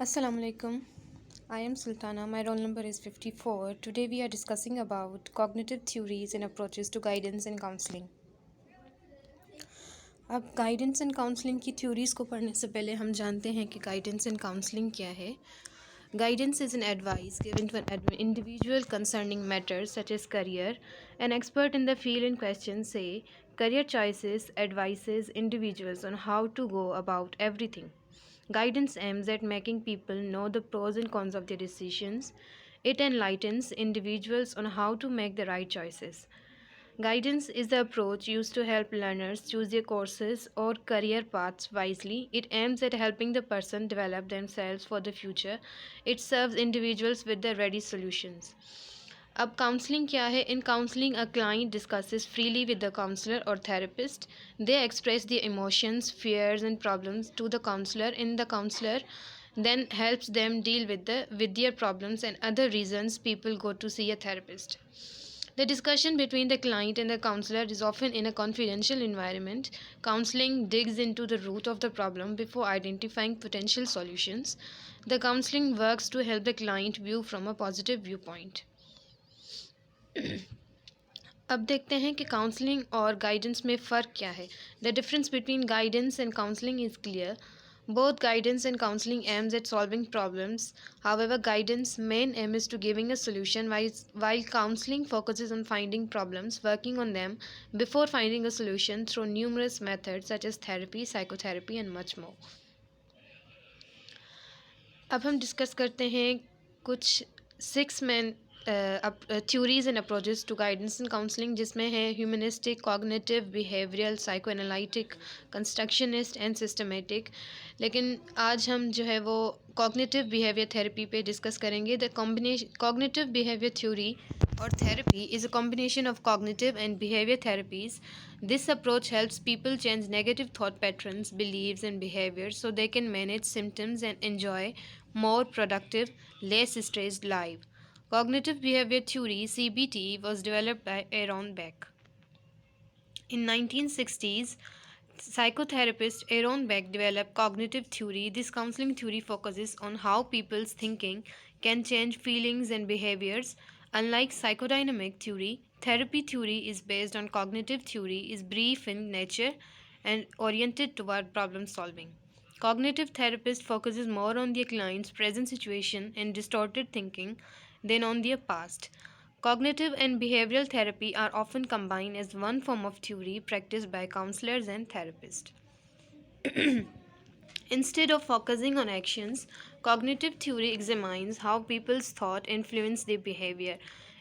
Assalamu alaikum. I am Sultana. My roll number is 54. Today we are discussing about cognitive theories and approaches to guidance and counseling. अब guidance and counselling की theories को पढ़ने से पहले हम जानते हैं कि गाइडेंस एंड काउंसलिंग क्या है. Guidance is an advice given to an individual concerning matters such as career. An expert in the field in question say career choices advises individuals on how to go about everything. Guidance aims at making people know the pros and cons of their decisions. It enlightens individuals on how to make the right choices. Guidance is the approach used to help learners choose their courses or career paths wisely. It aims at helping the person develop themselves for the future. It serves individuals with the ready solutions. अब counselling क्या है? In counselling a client discusses freely with the counsellor और therapist. They express the emotions, fears and problems to the counselor. In the counselor then helps them deal with their problems and other reasons people go to see a therapist. The discussion between the client and the counselor is often in a confidential environment. Counseling digs into the root of the problem before identifying potential solutions. The counseling works to help the client view from a positive viewpoint. अब देखते हैं कि counselling और guidance में फ़र्क क्या है. The difference between guidance and counselling is clear. Both guidance and counseling aims at solving problems. However, guidance main aim is to giving a solution, while counseling focuses on finding problems, working on them before finding a solution through numerous methods such as therapy, psychotherapy and much more. अब हम discuss करते हैं कुछ 6 main theories and approaches to guidance and counselling, जिसमें है humanistic, cognitive, behavioural, psychoanalytic, constructionist and systematic. लेकिन आज हम जो है वो कॉग्निटिव बिहेवियर थेरेपी पे डिस्कस करेंगे. The cognitive behaviour theory or therapy is a combination of cognitive and behavior therapies. This approach helps people change negative thought patterns, beliefs, and behaviors so they can manage symptoms and enjoy more productive, less stressed life. Cognitive behavior theory (CBT) was developed by Aaron Beck. In 1960s, psychotherapist Aaron Beck developed cognitive theory. This counseling theory focuses on how people's thinking can change feelings and behaviors. Unlike psychodynamic theory, therapy theory is based on cognitive theory, is brief in nature and oriented toward problem solving. Cognitive therapist focuses more on their client's present situation and distorted thinking than on their past. Cognitive and behavioral therapy are often combined as one form of theory practiced by counselors and therapists. Instead of focusing on actions, cognitive theory examines how people's thought influence their behavior.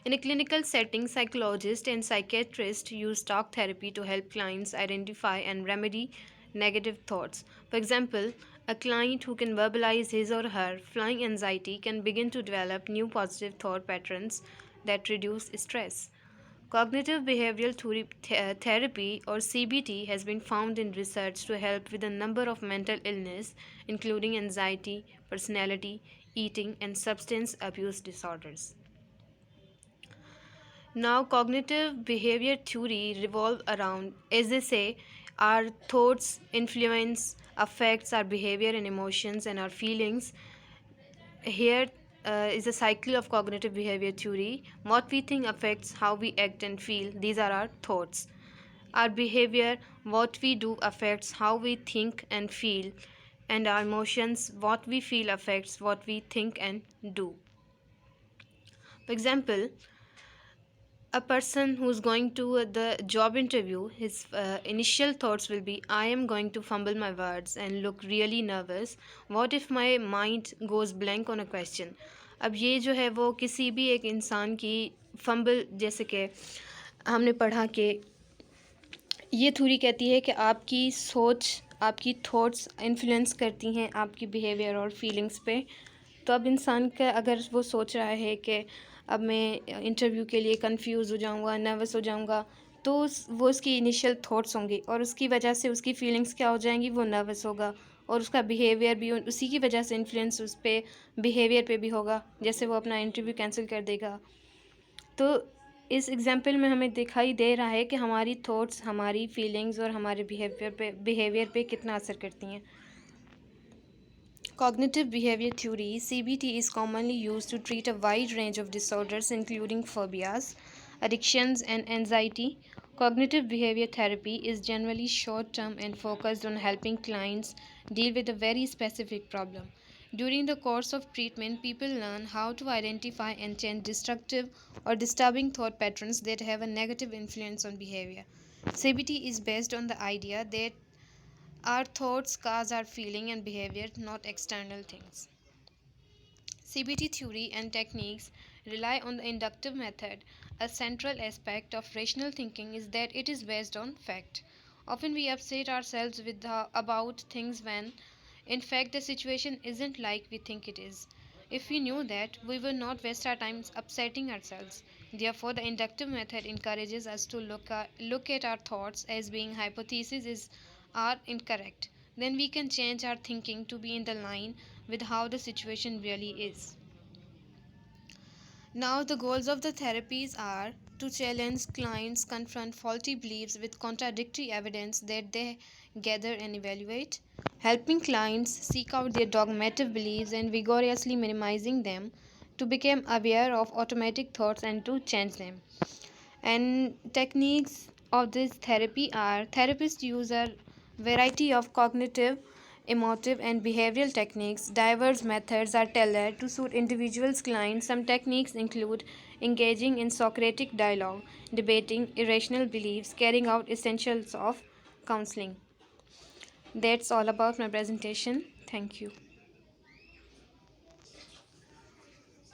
In a clinical setting, psychologists and psychiatrists use talk therapy to help clients identify and remedy negative thoughts. For example, a client who can verbalize his or her flying anxiety can begin to develop new positive thought patterns that reduce stress. Cognitive behavioral therapy or CBT has been found in research to help with a number of mental illness including anxiety, personality, eating and substance abuse disorders. Now cognitive behavior theory revolve around, as they say, our thoughts influence affects our behavior and emotions and our feelings. Here is a cycle of cognitive behavior theory. What we think affects how we act and feel. These are our thoughts. Our behavior, what we do affects how we think and feel. And our emotions, what we feel affects what we think and do. For example, a person who's going to the job interview, his initial thoughts will be, I am going to fumble my words and look really nervous. What if my mind goes blank on a question? अब ये जो है वो किसी भी एक इंसान की फंबल, जैसे कि हमने पढ़ा कि ये थ्योरी कहती है कि आपकी सोच, आपकी थॉट्स इन्फ्लुएंस करती हैं आपकी बिहेवियर और फीलिंग्स पे. तो अब इंसान का अगर वो सोच रहा है कि अब मैं इंटरव्यू के लिए कंफ्यूज हो जाऊंगा, नर्वस हो जाऊंगा, तो वो उसकी इनिशियल थॉट्स होंगी और उसकी वजह से उसकी फीलिंग्स क्या हो जाएंगी, वो नर्वस होगा और उसका बिहेवियर भी उसी की वजह से इन्फ्लुएंस उस पर बिहेवियर पे भी होगा, जैसे वो अपना इंटरव्यू कैंसिल कर देगा. तो इस एग्जाम्पल में हमें दिखाई दे रहा है कि हमारी थॉट्स हमारी फीलिंग्स और हमारे बिहेवियर पे कितना असर करती हैं. Cognitive behavior theory (CBT) is commonly used to treat a wide range of disorders including phobias, addictions, and anxiety. Cognitive behavior therapy is generally short term and focused on helping clients deal with a very specific problem. During the course of treatment, people learn how to identify and change destructive or disturbing thought patterns that have a negative influence on behavior. CBT is based on the idea that our thoughts cause our feeling and behavior, not external things. CBT theory and techniques rely on the inductive method. A central aspect of rational thinking is that it is based on fact. Often we upset ourselves about things when, in fact, the situation isn't like we think it is. If we knew that, we would not waste our time upsetting ourselves. Therefore, the inductive method encourages us to look at our thoughts as being hypotheses are incorrect. Then we can change our thinking to be in the line with how the situation really is. Now, the goals of the therapies are to challenge clients, confront faulty beliefs with contradictory evidence that they gather and evaluate, helping clients seek out their dogmatic beliefs and vigorously minimizing them, to become aware of automatic thoughts and to change them. And techniques of this therapy are therapists use a variety of cognitive, emotive, and behavioral techniques. Diverse methods are tailored to suit individuals' clients. Some techniques include engaging in Socratic dialogue, debating irrational beliefs, carrying out essentials of counseling. That's all about my presentation. Thank you.